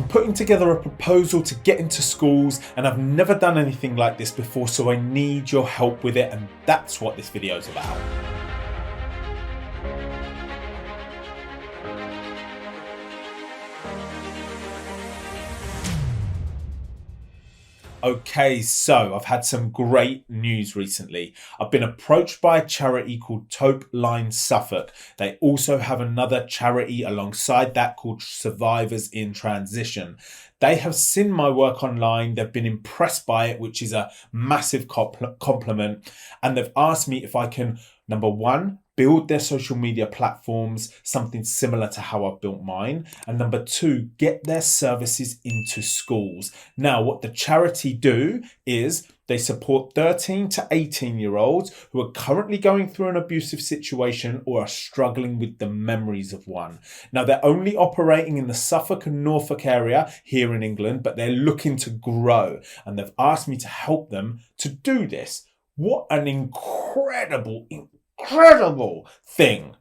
I'm putting together a proposal to get into schools, and I've never done anything like this before, so I need your help with it, and that's what this video is about. Okay, so I've had some great news recently. I've been approached by a charity called TopeLine Suffolk. They also have another charity alongside that called Survivors in Transition. They have seen my work online. They've been impressed by it, which is a massive compliment. And they've asked me if I can, number one, build their social media platforms, something similar to how I've built mine. And number two, get their services into schools. Now, what the charity do is they support 13 to 18-year-olds who are currently going through an abusive situation or are struggling with the memories of one. Now, they're only operating in the Suffolk and Norfolk area here in England, but they're looking to grow. And they've asked me to help them to do this. What an incredible thing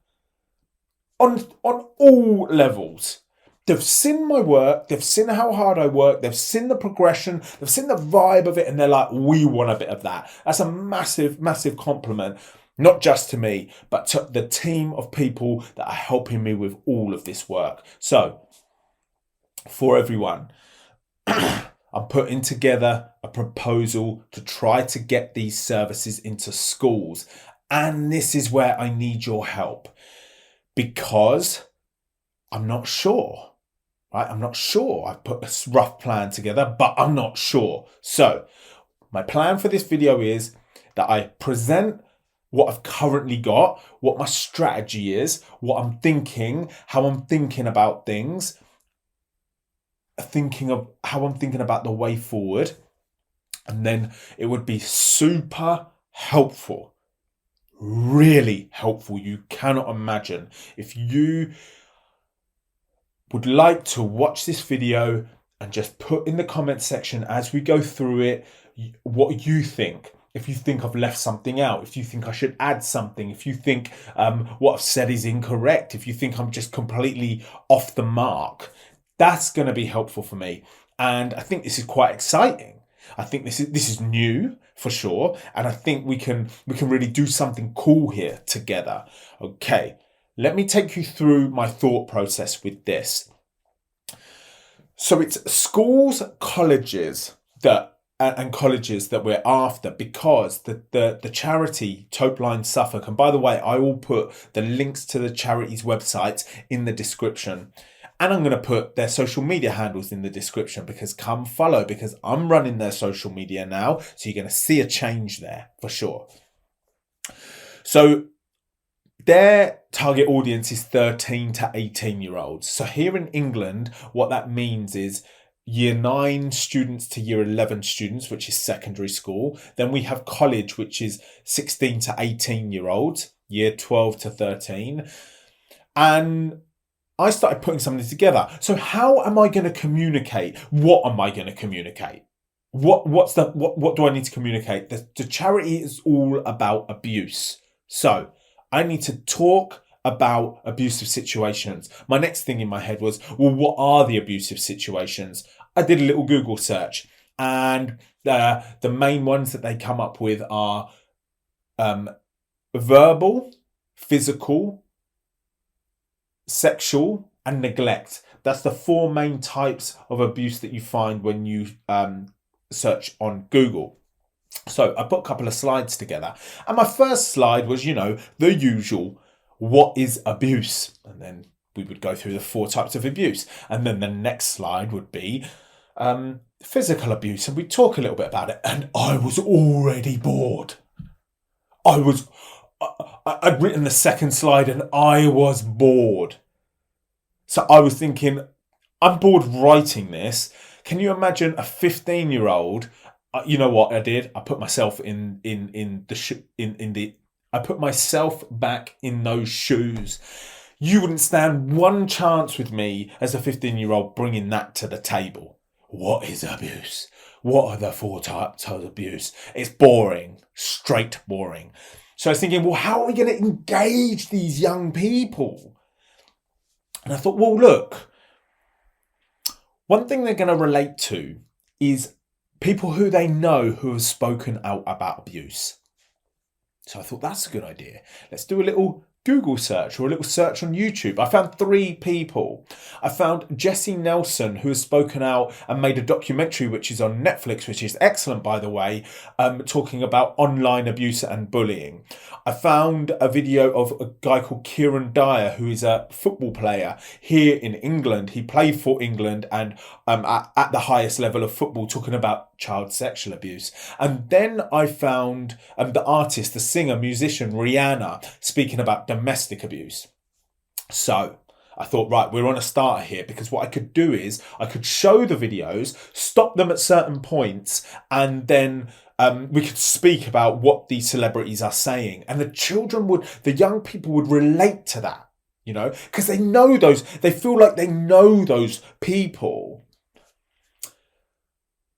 on all levels. They've seen my work, they've seen how hard I work, they've seen the progression, they've seen the vibe of it, and they're like, we want a bit of that. That's a massive compliment, not just to me, but to the team of people that are helping me with all of this work. So, for everyone, I'm putting together a proposal to try to get these services into schools. And this is where I need your help, because I'm not sure, right? I'm not sure. I've put a rough plan together, but I'm not sure. So my plan for this video is that I present what I've currently got, what my strategy is, what I'm thinking, how I'm thinking about things, thinking of how I'm thinking about the way forward. And then it would be super helpful. Really helpful. You cannot imagine. If you would like to watch this video and just put in the comment section as we go through it what you think. If you think I've left something out, if you think I should add something, if you think what I've said is incorrect, if you think I'm just completely off the mark, that's going to be helpful for me. And I think this is quite exciting. I think this is new for sure, and I think we can really do something cool here together. Okay, let me take you through my thought process with this. So it's schools, colleges that we're after, because the charity TopeLine Suffolk, and by the way, I will put the links to the charity's website in the description. And I'm going to put their social media handles in the description, because come follow, because I'm running their social media now. So you're going to see a change there for sure. So their target audience is 13 to 18-year-olds. So here in England, what that means is year 9 students to year 11 students, which is secondary school. Then we have college, which is 16 to 18-year-olds, year 12 to 13. And I started putting something together. So how am I going to communicate? What am I going to communicate? What do I need to communicate? The charity is all about abuse. So I need to talk about abusive situations. My next thing in my head was, well, what are the abusive situations? I did a little Google search, and the main ones that they come up with are verbal, physical, sexual, and neglect. That's the 4 main types of abuse that you find when you search on Google. So I put a couple of slides together, and my first slide was, the usual, what is abuse? And then we would go through the 4 types of abuse. And then the next slide would be physical abuse, and we'd talk a little bit about it. And I was already bored. I'd written the second slide and I was bored. So I was thinking, I'm bored writing this. Can you imagine a 15-year-old? You know what I did? I put myself I put myself back in those shoes. You wouldn't stand one chance with me as a 15-year-old bringing that to the table. What is abuse? What are the 4 types of abuse? It's boring, straight boring. So I was thinking, well, how are we going to engage these young people? And I thought, well, look, One thing they're going to relate to is people who they know who have spoken out about abuse. So I thought that's a good idea. Let's do a little Google search or a little search on YouTube. I found 3 people. I found Jessie Nelson, who has spoken out and made a documentary which is on Netflix, which is excellent, by the way, talking about online abuse and bullying. I found a video of a guy called Kieran Dyer, who is a football player here in England. He played for England and at the highest level of football, talking about child sexual abuse. And then I found the artist, the singer, musician, Rihanna, speaking about domestic abuse. So I thought, right, we're on a starter here, because what I could do is I could show the videos, stop them at certain points, and then we could speak about what these celebrities are saying. And the young people would relate to that, you know, because they feel like they know those people.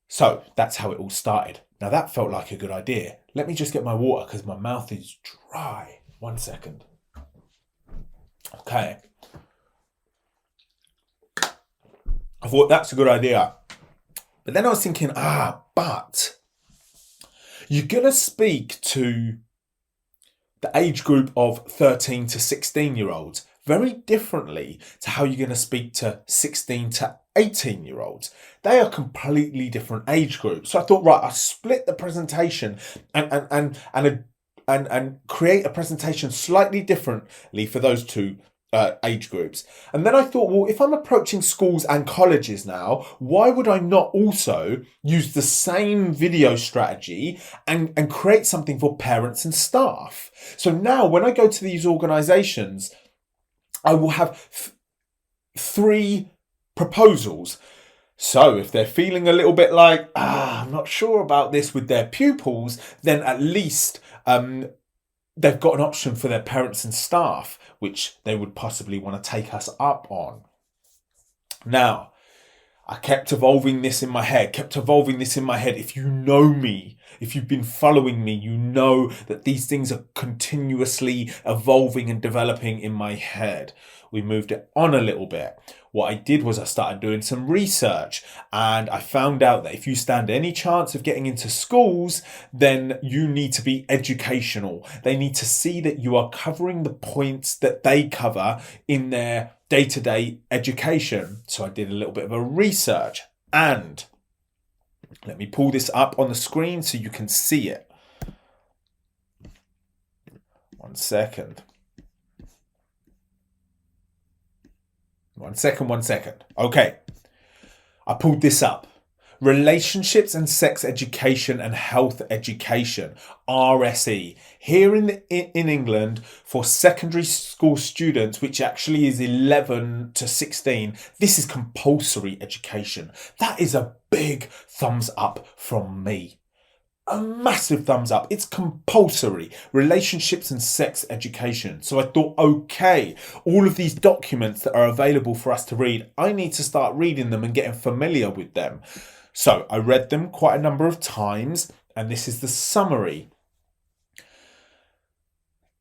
So that's how it all started. Now that felt like a good idea. Let me just get my water because my mouth is dry. 1 second. Okay. I thought that's a good idea. But then I was thinking, but you're going to speak to the age group of 13 to 16-year-olds very differently to how you're going to speak to 16 to 18-year-olds. They are completely different age groups. So I thought, right, I'll split the presentation and create a presentation slightly differently for those two age groups. And then I thought, well, if I'm approaching schools and colleges now, why would I not also use the same video strategy and create something for parents and staff? So now when I go to these organisations, I will have 3 proposals. So if they're feeling a little bit like, I'm not sure about this with their pupils, then at least they've got an option for their parents and staff, which they would possibly want to take us up on. Now, I kept evolving this in my head. If you know me, if you've been following me, you know that these things are continuously evolving and developing in my head. We moved it on a little bit. What I did was I started doing some research, and I found out that if you stand any chance of getting into schools, then you need to be educational. They need to see that you are covering the points that they cover in their day-to-day education. So I did a little bit of a research, and let me pull this up on the screen so you can see it. 1 second. 1 second. Okay. I pulled this up. Relationships and Sex Education and Health Education, RSE. Here in England, for secondary school students, which actually is 11 to 16, this is compulsory education. That is a big thumbs up from me. A massive thumbs up. It's compulsory. Relationships and sex education. So I thought, okay, all of these documents that are available for us to read, I need to start reading them and getting familiar with them. So I read them quite a number of times, and this is the summary.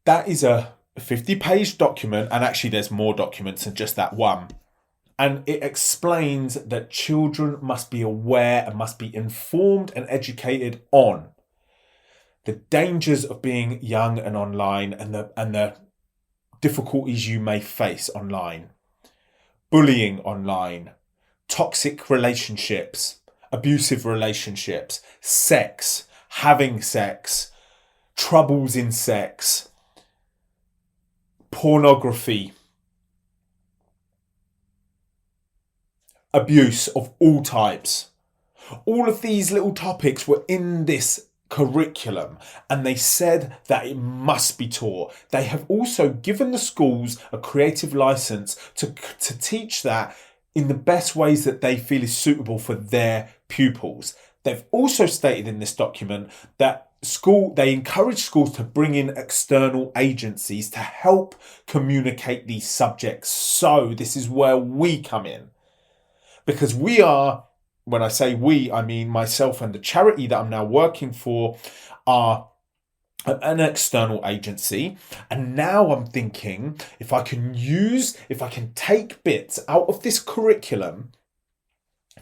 That is a 50-page document, and actually there's more documents than just that one. And it explains that children must be aware and must be informed and educated on the dangers of being young and online, and the difficulties you may face online. Bullying online, toxic relationships, abusive relationships, sex, having sex, troubles in sex, pornography, abuse of all types. All of these little topics were in this curriculum, and they said that it must be taught. They have also given the schools a creative license to teach that in the best ways that they feel is suitable for their pupils. They've also stated in this document that they encourage schools to bring in external agencies to help communicate these subjects. So this is where we come in. Because we are, when I say we, I mean myself and the charity that I'm now working for are an external agency. And now I'm thinking, if I can take bits out of this curriculum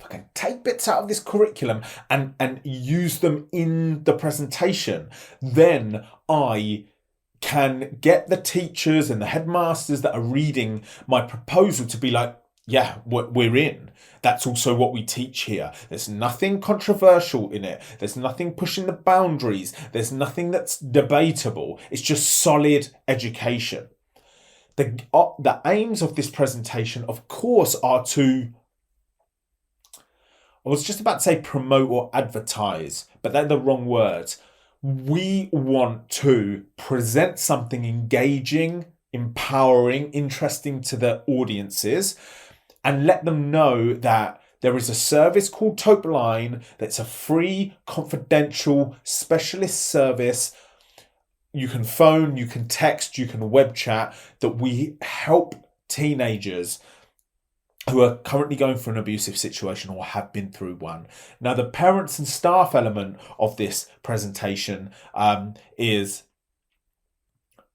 I can take bits out of this curriculum and use them in the presentation, then I can get the teachers and the headmasters that are reading my proposal to be like, yeah, we're in. That's also what we teach here. There's nothing controversial in it. There's nothing pushing the boundaries. There's nothing that's debatable. It's just solid education. The aims of this presentation, of course, are to, I was just about to say promote or advertise, but they're the wrong words. We want to present something engaging, empowering, interesting to the audiences, and let them know that there is a service called TopeLine that's a free, confidential, specialist service. You can phone, you can text, you can web chat, that we help teenagers who are currently going through an abusive situation or have been through one. Now, the parents and staff element of this presentation is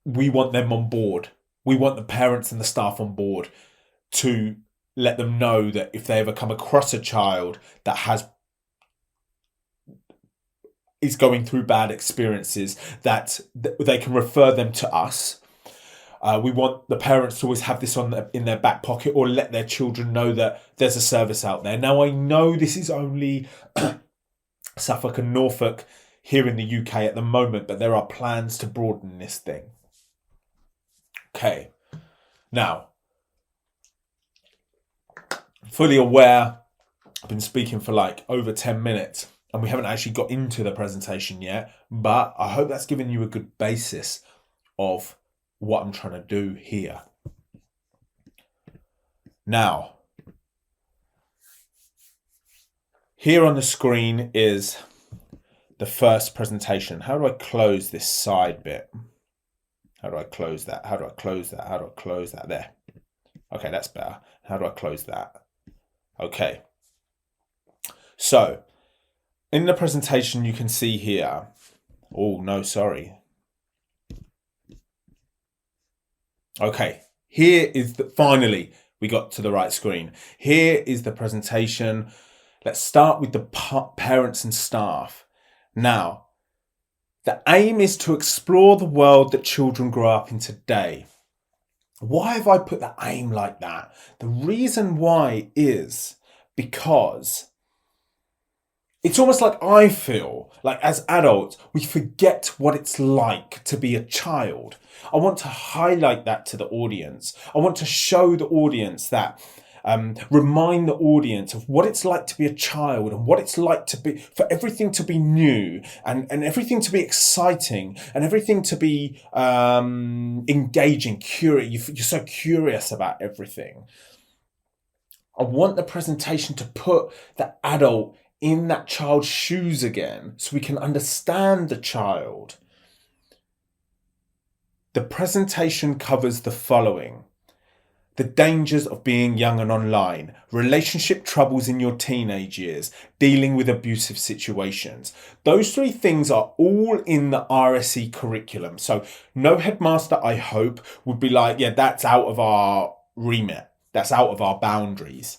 we want them on board. We want the parents and the staff on board to let them know that if they ever come across a child that is going through bad experiences, that they can refer them to us. We want the parents to always have this in their back pocket, or let their children know that there's a service out there. Now, I know this is only Suffolk and Norfolk here in the UK at the moment, but there are plans to broaden this thing. Okay. Now, fully aware, I've been speaking for like over 10 minutes and we haven't actually got into the presentation yet, but I hope that's given you a good basis of what I'm trying to do here. Now, here on the screen is the first presentation. How do I close this side bit? How do I close that? How do I close that? How do I close that? There. Okay, that's better. How do I close that? Okay. So, in the presentation, you can see here. Oh, no, sorry. Okay, here is finally we got to the right screen. Here is the presentation. Let's start with the parents and staff. Now, the aim is to explore the world that children grow up in today. Why have I put the aim like that? The reason why is because it's almost like I feel like as adults, we forget what it's like to be a child. I want to highlight that to the audience. I want to show the audience that, remind the audience of what it's like to be a child and what it's like to be, for everything to be new and everything to be exciting and everything to be engaging, curious. You're so curious about everything. I want the presentation to put the adult in that child's shoes again so we can understand the child. The presentation covers the following: the dangers of being young and online, relationship troubles in your teenage years, dealing with abusive situations. Those three things are all in the RSE curriculum. So no headmaster, I hope, would be like, yeah, that's out of our remit. That's out of our boundaries.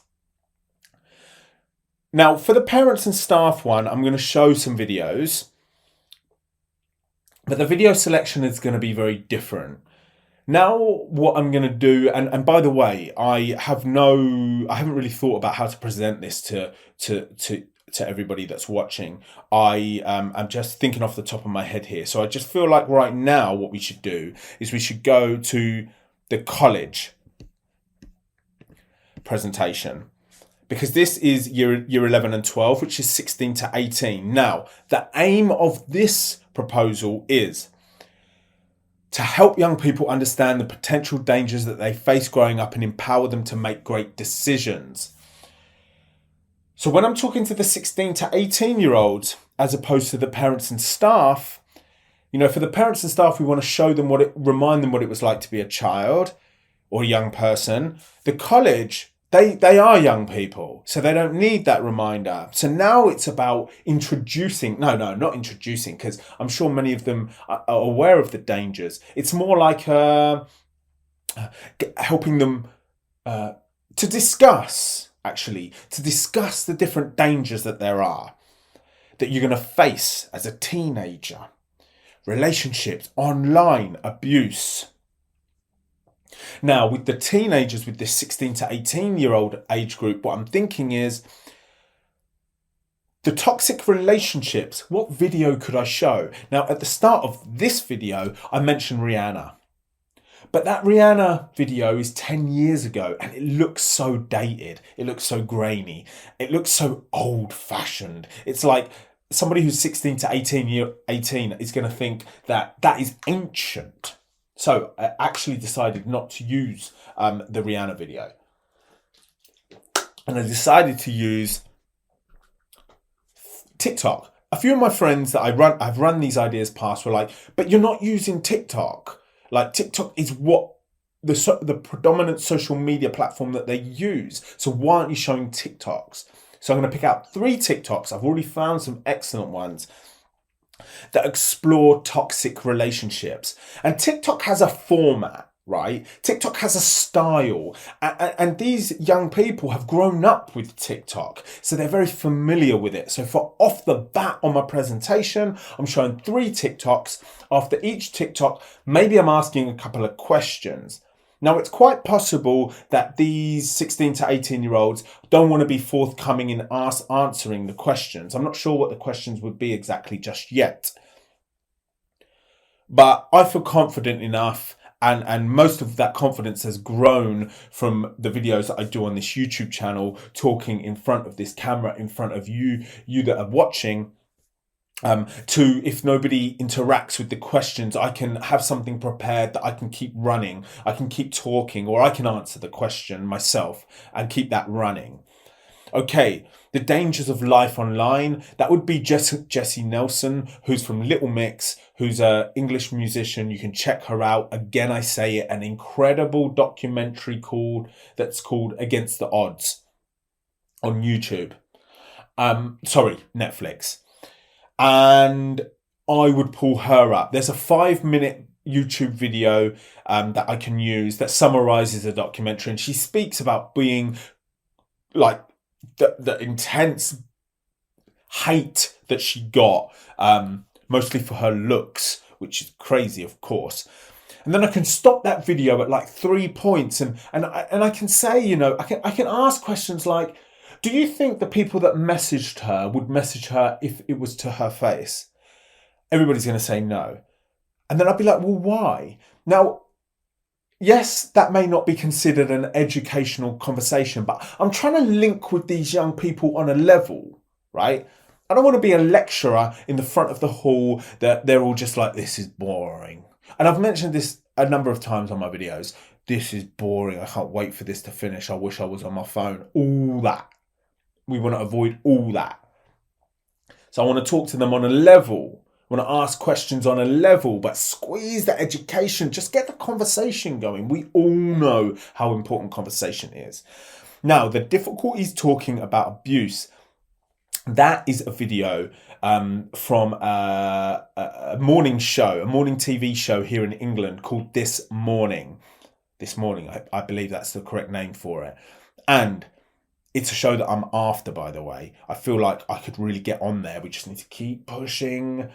Now, for the parents and staff one, I'm going to show some videos, but the video selection is going to be very different. Now, what I'm going to do, and by the way, I haven't really thought about how to present this to everybody that's watching. I'm just thinking off the top of my head here. So I just feel like right now, what we should do is we should go to the college presentation, because this is year 11 and 12, which is 16 to 18. Now, the aim of this proposal is to help young people understand the potential dangers that they face growing up and empower them to make great decisions. So when I'm talking to the 16 to 18-year-olds, as opposed to the parents and staff, for the parents and staff, we want to show them remind them what it was like to be a child or a young person. The college, they are young people, so they don't need that reminder. So now it's about introducing, not introducing, because I'm sure many of them are aware of the dangers. It's more like helping them to discuss actually, to discuss the different dangers that there are, that you're going to face as a teenager. Relationships, online abuse. Now, with the teenagers, with this 16 to 18-year-old age group, what I'm thinking is, the toxic relationships, what video could I show? Now, at the start of this video, I mentioned Rihanna. But that Rihanna video is 10 years ago and it looks so dated. It looks so grainy. It looks so old-fashioned. It's like somebody who's 16 to 18 is going to think that that is ancient. So I actually decided not to use the Rihanna video. And I decided to use TikTok. A few of my friends that I've run these ideas past were like, but you're not using TikTok. Like, TikTok is what the predominant social media platform that they use. So why aren't you showing TikToks? So I'm going to pick out 3 TikToks. I've already found some excellent ones that explore toxic relationships. And TikTok has a format, right? TikTok has a style. And these young people have grown up with TikTok. So they're very familiar with it. So for off the bat on my presentation, I'm showing 3 TikToks. After each TikTok, maybe I'm asking a couple of questions. Now, it's quite possible that these 16 to 18-year-olds don't want to be forthcoming in answering the questions. I'm not sure what the questions would be exactly just yet. But I feel confident enough, and most of that confidence has grown from the videos that I do on this YouTube channel, talking in front of this camera, in front of you that are watching. To, if nobody interacts with the questions, I can have something prepared that I can keep running. I can keep talking, or I can answer the question myself and keep that running. Okay, the dangers of life online. That would be Jessie Nelson, who's from Little Mix, who's an English musician. You can check her out. Again, I say it, an incredible documentary that's called Against the Odds on YouTube. Netflix. And I would pull her up. There's a 5-minute YouTube video that I can use that summarizes the documentary, and she speaks about being like the intense hate that she got, mostly for her looks, which is crazy, of course. And then I can stop that video at like 3 points, and I can say, I can ask questions like, do you think the people that messaged her would message her if it was to her face? Everybody's going to say no. And then I'd be like, well, why? Now, yes, that may not be considered an educational conversation, but I'm trying to link with these young people on a level, right? I don't want to be a lecturer in the front of the hall that they're all just like, this is boring. And I've mentioned this a number of times on my videos. This is boring. I can't wait for this to finish. I wish I was on my phone. All that. We want to avoid all that. So I want to talk to them on a level. I want to ask questions on a level, but squeeze the education. Just get the conversation going. We all know how important conversation is. Now, the difficulties talking about abuse. That is a video from a morning show, a morning TV show here in England called This Morning. This Morning, I believe that's the correct name for it. And it's a show that I'm after, by the way. I feel like I could really get on there. We just need to keep pushing.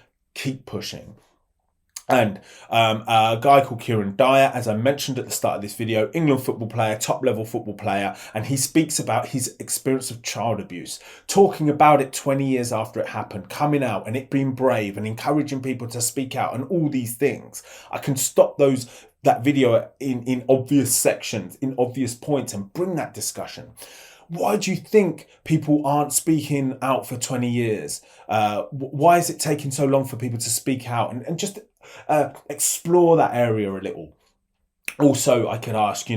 And a guy called Kieran Dyer, as I mentioned at the start of this video, England football player, top-level football player, and he speaks about his experience of child abuse, talking about it 20 years after it happened, coming out and it being brave and encouraging people to speak out and all these things. I can stop that video in obvious sections, in obvious points, and bring that discussion. Why do you think people aren't speaking out for 20 years? Why is it taking so long for people to speak out? And just explore that area a little. Also, I could ask, do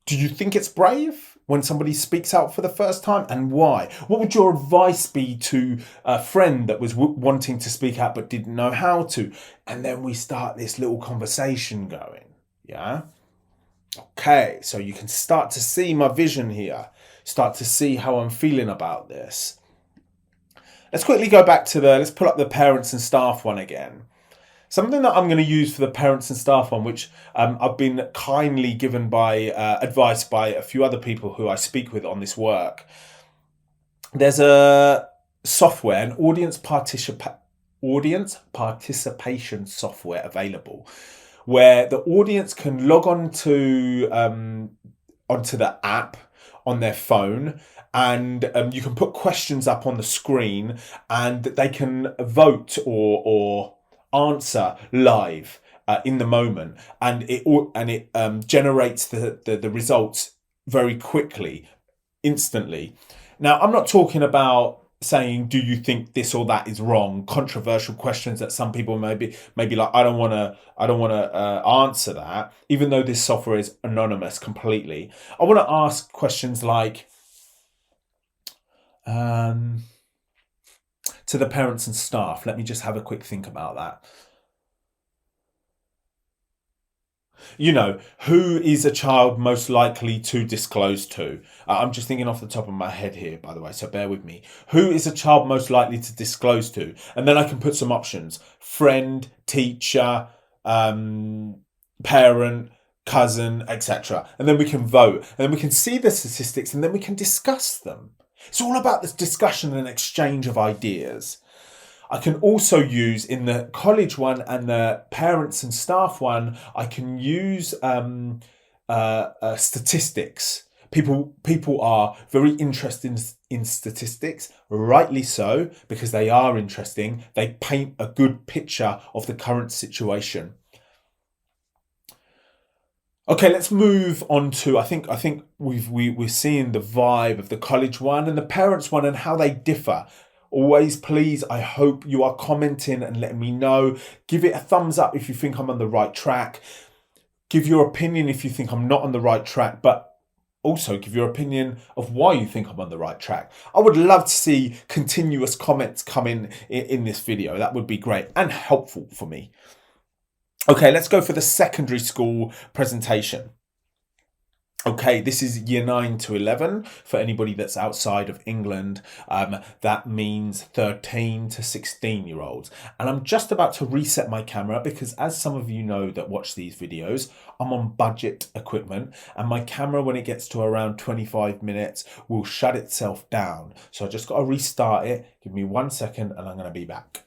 you think it's brave when somebody speaks out for the first time, and why? What would your advice be to a friend that was wanting to speak out but didn't know how to? And then we start this little conversation going, yeah? Okay, so you can start to see my vision here, start to see how I'm feeling about this. Let's quickly go back to let's pull up the parents and staff one again. Something that I'm going to use for the parents and staff one, which I've been kindly given by advice by a few other people who I speak with on this work. There's a software, an audience participation software available, where the audience can log on to onto the app on their phone, and you can put questions up on the screen, and they can vote or answer live in the moment, and it generates the results very quickly, instantly. Now, I'm not talking about saying, do you think this or that is wrong? Controversial questions that some people may be like, I don't want to answer that, even though this software is anonymous completely. I want to ask questions like, to the parents and staff. Let me just have a quick think about that. You know, who is a child most likely to disclose to? I'm just thinking off the top of my head here, by the way, so bear with me. Who is a child most likely to disclose to? And then I can put some options: friend, teacher, parent, cousin, etc. And then we can vote, and then we can see the statistics, and then we can discuss them. It's all about this discussion and exchange of ideas. I can also use, in the college one and the parents and staff one, I can use statistics. People are very interested in statistics, rightly so, because they are interesting. They paint a good picture of the current situation. Okay, let's move on to, I think we're seeing the vibe of the college one and the parents one and how they differ. Always, please, I hope you are commenting and letting me know. Give it a thumbs up if you think I'm on the right track. Give your opinion if you think I'm not on the right track, but also give your opinion of why you think I'm on the right track. I would love to see continuous comments come in this video. That would be great and helpful for me. Okay, let's go for the secondary school presentation. Okay, this is year 9 to 11 for anybody that's outside of England. That means 13 to 16-year-olds. And I'm just about to reset my camera because, as some of you know that watch these videos, I'm on budget equipment, and my camera, when it gets to around 25 minutes, will shut itself down. So I just got to restart it. Give me 1 second and I'm going to be back.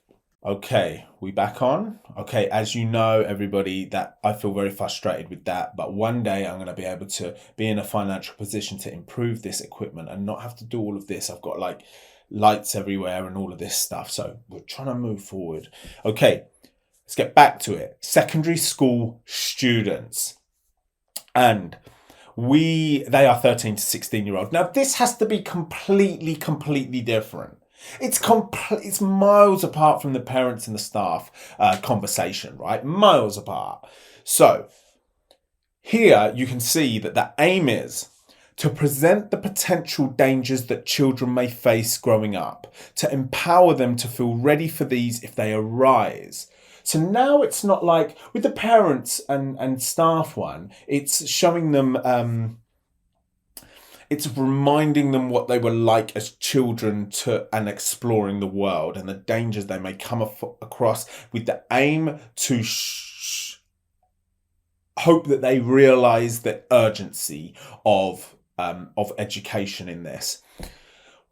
Okay, we back on. Okay, as you know, everybody, that I feel very frustrated with that, but one day I'm going to be able to be in a financial position to improve this equipment and not have to do all of this. I've got like lights everywhere and all of this stuff, so we're trying to move forward. Okay, let's get back to it. Secondary school students, and they are 13 to 16-year-olds. Now, this has to be completely different. It's miles apart from the parents and the staff conversation, right? Miles apart. So here you can see that the aim is to present the potential dangers that children may face growing up, to empower them to feel ready for these if they arise. So now it's not like with the parents and staff one, it's showing them it's reminding them what they were like as children and exploring the world and the dangers they may come across, with the aim to hope that they realise the urgency of education in this.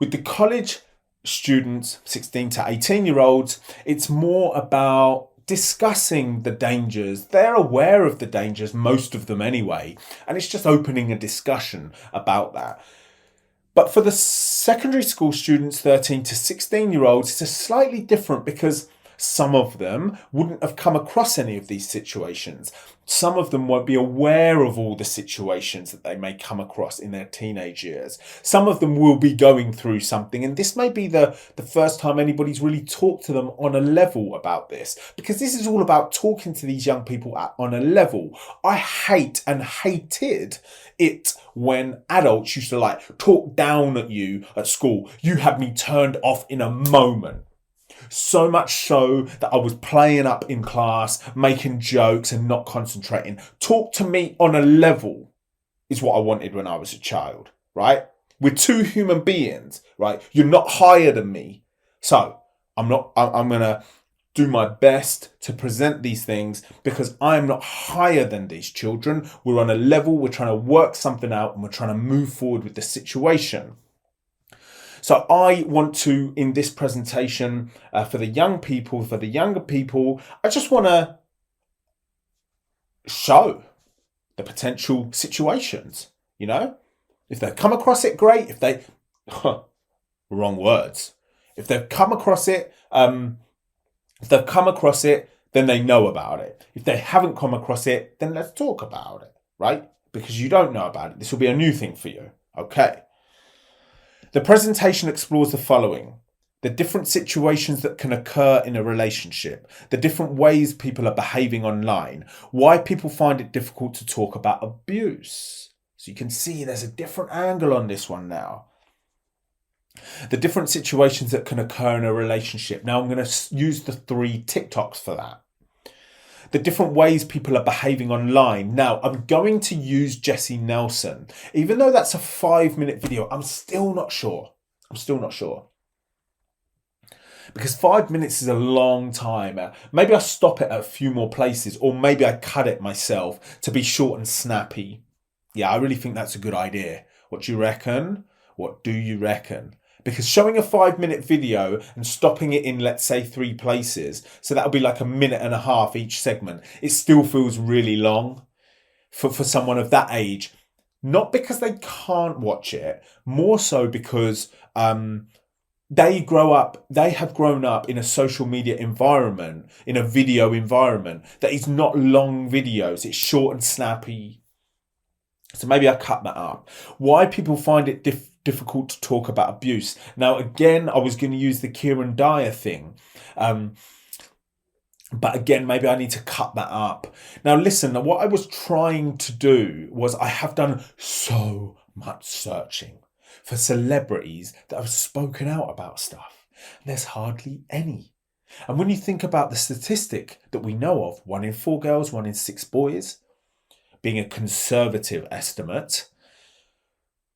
With the college students, 16 to 18-year-olds, it's more about discussing the dangers. They're aware of the dangers, most of them anyway, and it's just opening a discussion about that. But for the secondary school students, 13 to 16-year-olds, it's a slightly different, because some of them wouldn't have come across any of these situations. Some of them won't be aware of all the situations that they may come across in their teenage years. Some of them will be going through something, and this may be the first time anybody's really talked to them on a level about this, because this is all about talking to these young people on a level. I hate and hated it when adults used to talk down at you at school. You had me turned off in a moment. So much so that I was playing up in class, making jokes and not concentrating. Talk to me on a level is what I wanted when I was a child, right? We're two human beings, right? You're not higher than me. So I'm going to do my best to present these things because I am not higher than these children. We're on a level, we're trying to work something out and we're trying to move forward with the situation. So I want to, in this presentation, for the young people, for the younger people, I just want to show the potential situations, you know? If they come across it, great. If they, wrong words. If they've come across it, then they know about it. If they haven't come across it, then let's talk about it, right? Because you don't know about it. This will be a new thing for you, okay? The presentation explores the following: the different situations that can occur in a relationship, the different ways people are behaving online, why people find it difficult to talk about abuse. So you can see there's a different angle on this one now. The different situations that can occur in a relationship. Now I'm going to use the 3 TikToks for that. The different ways people are behaving online. Now, I'm going to use Jessie Nelson. Even though that's a 5-minute video, I'm still not sure. Because 5 minutes is a long time. Maybe I stop it at a few more places, or maybe I cut it myself to be short and snappy. Yeah, I really think that's a good idea. What do you reckon? What do you reckon? Because showing a 5-minute video and stopping it in, let's say, 3 places, so that'll be like a minute and a half each segment, it still feels really long for someone of that age. Not because they can't watch it, more so because they have grown up in a social media environment, in a video environment that is not long videos, it's short and snappy. So maybe I cut that up. Why people find it difficult to talk about abuse. Now, again, I was going to use the Kieran Dyer thing. But again, maybe I need to cut that up. Now, listen, what I was trying to do was I have done so much searching for celebrities that have spoken out about stuff. There's hardly any. And when you think about the statistic that we know of, 1 in 4 girls, 1 in 6 boys, being a conservative estimate,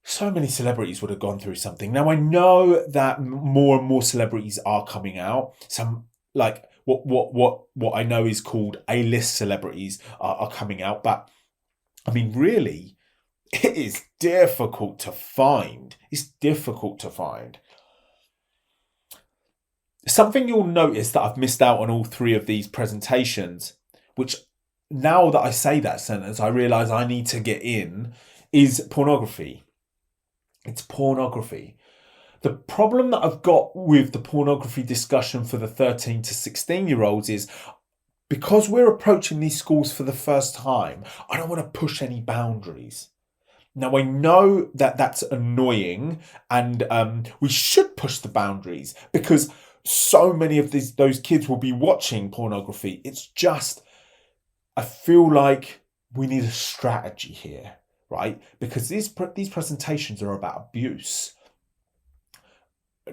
so many celebrities would have gone through something. Now, I know that more and more celebrities are coming out. Some, like, what I know is called A-list celebrities are coming out. But, I mean, really, it is difficult to find. It's difficult to find. Something you'll notice that I've missed out on all 3 of these presentations, which now that I say that sentence, I realise I need to get in, is pornography. It's pornography. The problem that I've got with the pornography discussion for the 13 to 16-year-olds is because we're approaching these schools for the first time, I don't want to push any boundaries. Now, I know that that's annoying and we should push the boundaries because so many of those kids will be watching pornography. It's just, I feel like we need a strategy here, right? Because these presentations are about abuse.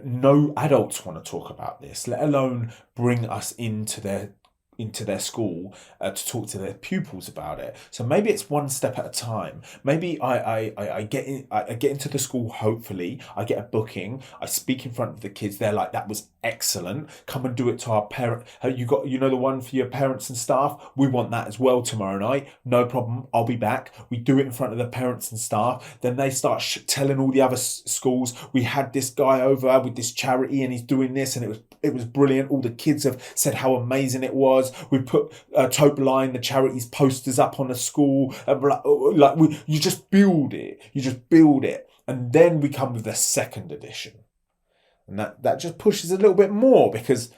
No adults want to talk about this, let alone bring us into their school to talk to their pupils about it. So maybe it's one step at a time. Maybe I get into the school. Hopefully, I get a booking. I speak in front of the kids. They're like, "That was excellent. Come and do it to our parent. You got, the one for your parents and staff. We want that as well tomorrow night. No problem. I'll be back." We do it in front of the parents and staff. Then they start telling all the other schools, "We had this guy over with this charity, and he's doing this, and it was brilliant. All the kids have said how amazing it was. We put TopeLine, the charity's posters up on the school. You just build it. And then we come with the second edition. And that just pushes a little bit more because,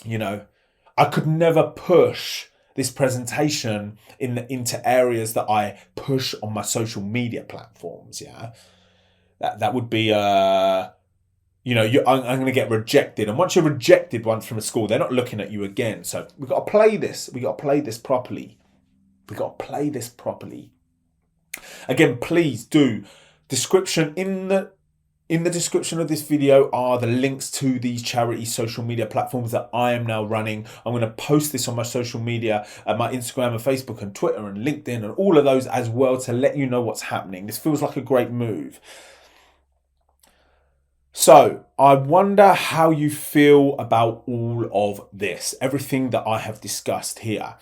I could never push this presentation into areas that I push on my social media platforms, yeah? That would be... I'm going to get rejected. And once you're rejected once from a school, they're not looking at you again. So we've got to play this. We've got to play this properly. Again, please do. Description in the description of this video are the links to these charity social media platforms that I am now running. I'm going to post this on my social media, my Instagram and Facebook and Twitter and LinkedIn and all of those as well to let you know what's happening. This feels like a great move. So I wonder how you feel about all of this, everything that I have discussed here.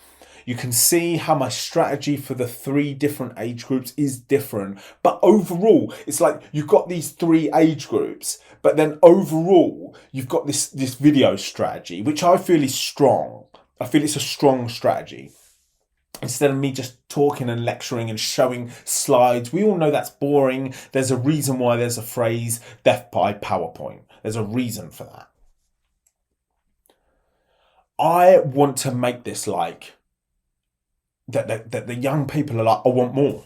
You can see how my strategy for the 3 different age groups is different. But overall, it's like you've got these 3 age groups, but then overall, you've got this video strategy, which I feel is strong. I feel it's a strong strategy. Instead of me just talking and lecturing and showing slides, we all know that's boring. There's a reason why there's a phrase, death by PowerPoint. There's a reason for that. I want to make this like, that the young people are like, I want more.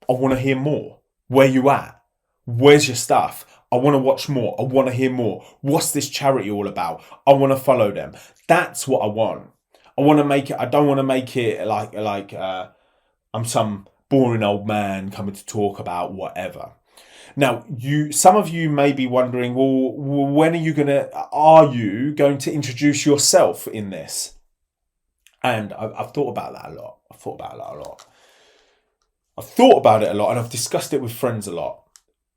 I want to hear more. Where you at? Where's your stuff? I want to watch more. I want to hear more. What's this charity all about? I want to follow them. That's what I want. I want to make it. I don't want to make it like I'm some boring old man coming to talk about whatever. Now, some of you may be wondering, well, when are you going to introduce yourself in this? And I've thought about that a lot. I've thought about it a lot, and I've discussed it with friends a lot.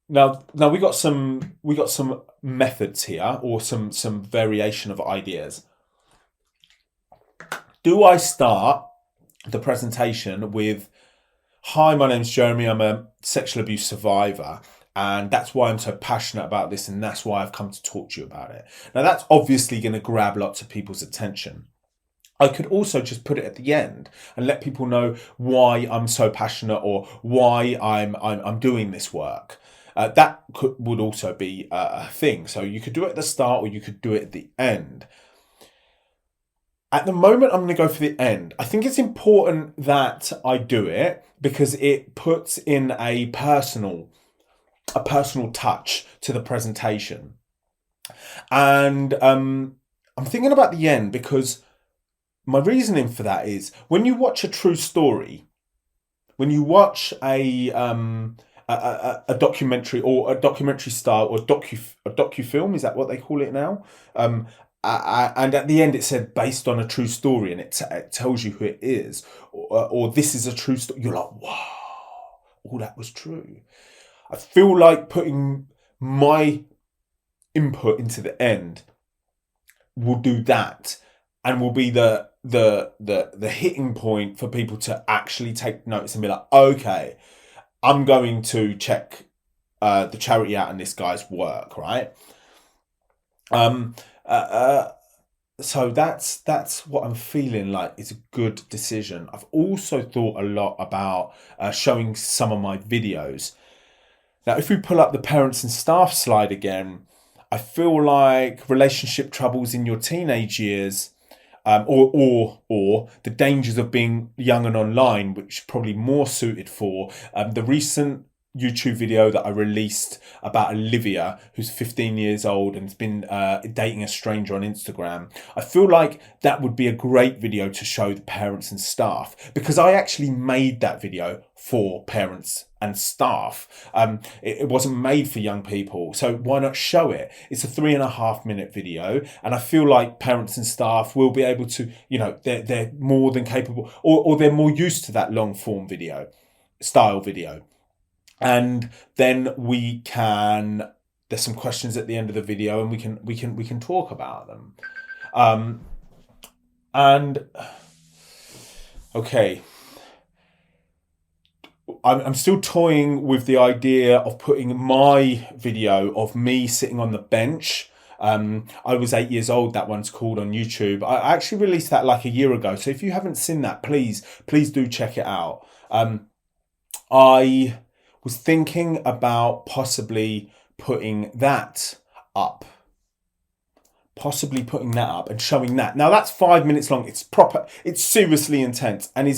Now we got some methods here, or some variation of ideas. Do I start the presentation with, "Hi, my name's Jeremy. I'm a sexual abuse survivor, and that's why I'm so passionate about this, and that's why I've come to talk to you about it." Now, that's obviously going to grab lots of people's attention. I could also just put it at the end and let people know why I'm so passionate, or why I'm doing this work. That would also be a thing. So you could do it at the start, or you could do it at the end. At the moment, I'm going to go for the end. I think it's important that I do it because it puts in a personal touch to the presentation. And I'm thinking about the end because my reasoning for that is, when you watch a true story, when you watch a documentary, or a documentary style, or a docufilm, is that what they call it now? And at the end it said based on a true story, and it tells you who it is, or this is a true story. You're like, wow, all that was true. I feel like putting my input into the end will do that, and will be the hitting point for people to actually take notice and be like, okay, I'm going to check the charity out and this guy's work, right? So that's what I'm feeling like is a good decision. I've also thought a lot about showing some of my videos. Now, if we pull up the parents and staff slide again, I feel like relationship troubles in your teenage years, or the dangers of being young and online, which is probably more suited for the recent YouTube video that I released about Olivia, who's 15 years old and has been dating a stranger on Instagram. I feel like that would be a great video to show the parents and staff, because I actually made that video for parents and staff. It wasn't made for young people, so why not show it? It's a 3.5 minute video, and I feel like parents and staff will be able to, they're more than capable, or they're more used to that long form style video. And then there's some questions at the end of the video, and we can talk about them. Okay, I'm still toying with the idea of putting my video of me sitting on the bench. I was 8 years old, that one's called, on YouTube. I actually released that like a year ago, so if you haven't seen that, please do check it out. I was thinking about possibly putting that up and showing that. Now, that's 5 minutes long. It's proper. It's seriously intense, and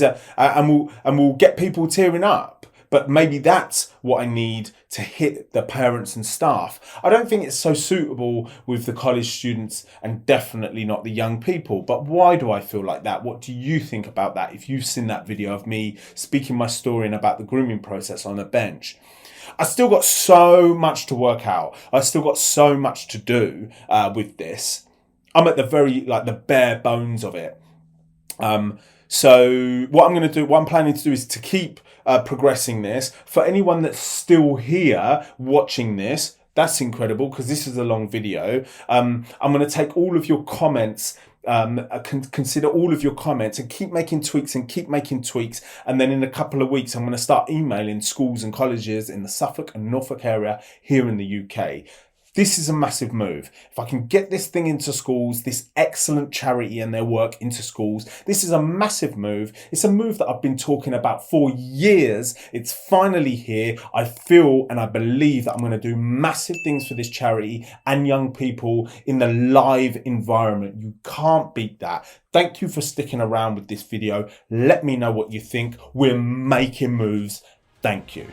we'll get people tearing up. But maybe that's what I need to hit the parents and staff. I don't think it's so suitable with the college students, and definitely not the young people. But why do I feel like that? What do you think about that? If you've seen that video of me speaking my story and about the grooming process on the bench. I still got so much to work out. I still got so much to do with this. I'm at the bare bones of it. So what I'm planning to do is to keep progressing this. For anyone that's still here watching this, That's incredible, because this is a long video. I'm going to take all of your comments, consider all of your comments, and keep making tweaks and keep making tweaks. And then in a couple of weeks, I'm going to start emailing schools and colleges in the Suffolk and Norfolk area here in the UK. This is a massive move. If I can get this thing into schools, this excellent charity and their work into schools, this is a massive move. It's a move that I've been talking about for years. It's finally here. I feel and I believe that I'm going to do massive things for this charity and young people in the live environment. You can't beat that. Thank you for sticking around with this video. Let me know what you think. We're making moves. Thank you.